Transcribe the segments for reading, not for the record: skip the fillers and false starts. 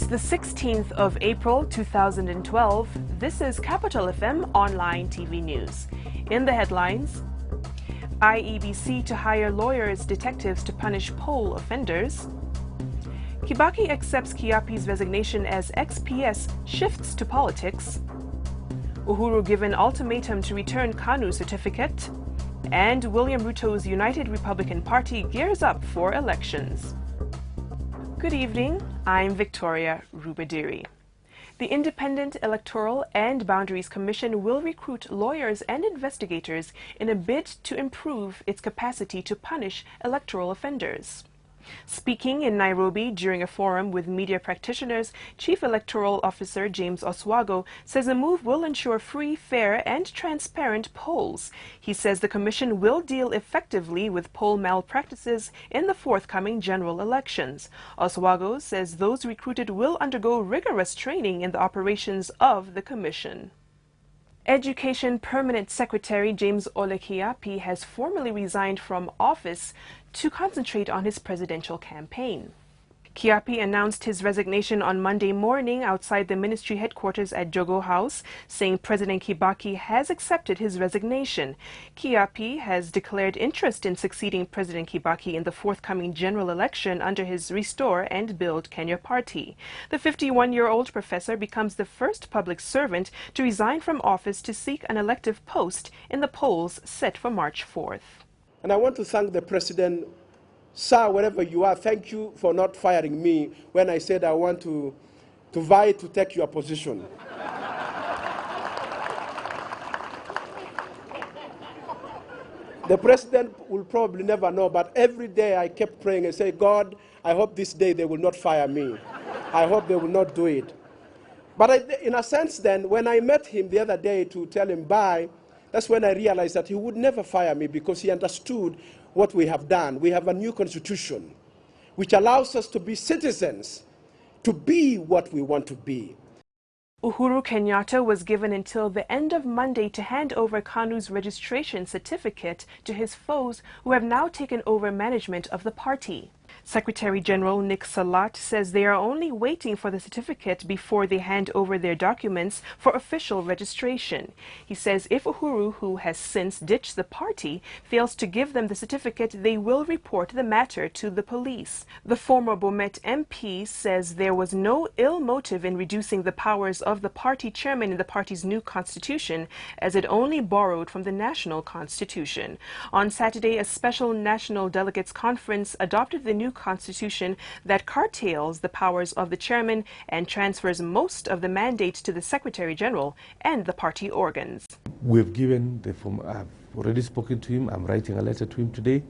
the 16th of April 2012. This is Capital FM Online TV News. In the headlines, IEBC to hire lawyers, detectives to punish poll offenders. Kibaki accepts Kiapi's resignation as XPS shifts to politics. Uhuru given ultimatum to return KANU certificate. And William Ruto's United Republican Party gears up for elections. Good evening, I'm Victoria Rubadiri. The Independent Electoral and Boundaries Commission will recruit lawyers and investigators in a bid to improve its capacity to punish electoral offenders. Speaking in Nairobi during a forum with media practitioners, Chief Electoral Officer James Oswago says the move will ensure free, fair and transparent polls. He says the commission will deal effectively with poll malpractices in the forthcoming general elections. Oswago says those recruited will undergo rigorous training in the operations of the commission. Education Permanent Secretary James Ole Kiapi has formally resigned from office to concentrate on his presidential campaign. Kiapi announced his resignation on Monday morning outside the ministry headquarters at Jogo House, saying President Kibaki has accepted his resignation. Kiapi has declared interest in succeeding President Kibaki in the forthcoming general election under his Restore and Build Kenya party. The 51-year-old professor becomes the first public servant to resign from office to seek an elective post in the polls set for March 4th. And I want to thank the President. Sir, wherever you are, thank you for not firing me when I said I want to vie to take your position. The President will probably never know, but every day I kept praying and say, God, I hope this day they will not fire me. I hope they will not do it. But in a sense then, when I met him the other day to tell him bye, that's when I realized that he would never fire me because he understood what we have done. We have a new constitution which allows us to be citizens, to be what we want to be. Uhuru Kenyatta was given until the end of Monday to hand over KANU's registration certificate to his foes who have now taken over management of the party. Secretary General Nick Salat says they are only waiting for the certificate before they hand over their documents for official registration. He says if Uhuru, who has since ditched the party, fails to give them the certificate, they will report the matter to the police. The former Bomet MP says there was no ill motive in reducing the powers of the party chairman in the party's new constitution, as it only borrowed from the national constitution. On Saturday, a special national delegates conference adopted the new constitution that curtails the powers of the chairman and transfers most of the mandate to the Secretary General and the party organs. We've given the form. I've already spoken to him. I'm writing a letter to him today.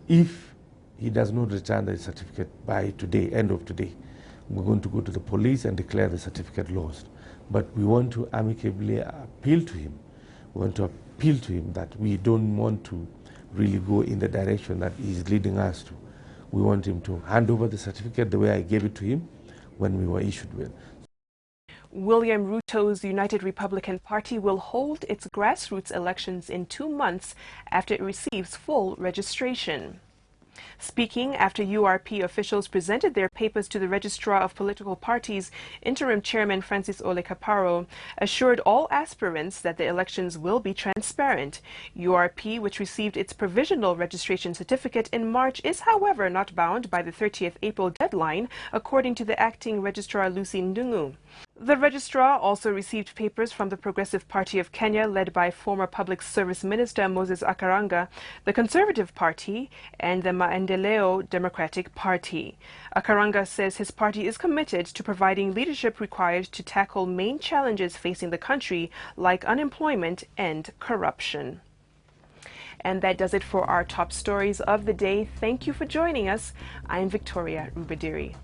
If he does not return the certificate by today, end of today, we're going to go to the police and declare the certificate lost. But we want to amicably appeal to him. We want to appeal to him that we don't want to really go in the direction that he's leading us to. We want him to hand over the certificate the way I gave it to him when we were issued with. William Ruto's United Republican Party will hold its grassroots elections in 2 months after it receives full registration. Speaking after URP officials presented their papers to the Registrar of Political Parties, Interim Chairman Francis Ole Kaparo assured all aspirants that the elections will be transparent. URP, which received its provisional registration certificate in March, is however not bound by the 30th April deadline, according to the acting Registrar Lucy Ndungu. The registrar also received papers from the Progressive Party of Kenya, led by former Public Service Minister Moses Akaranga, the Conservative Party, and the Maendeleo Democratic Party. Akaranga says his party is committed to providing leadership required to tackle main challenges facing the country, like unemployment and corruption. And that does it for our top stories of the day. Thank you for joining us. I'm Victoria Rubadiri.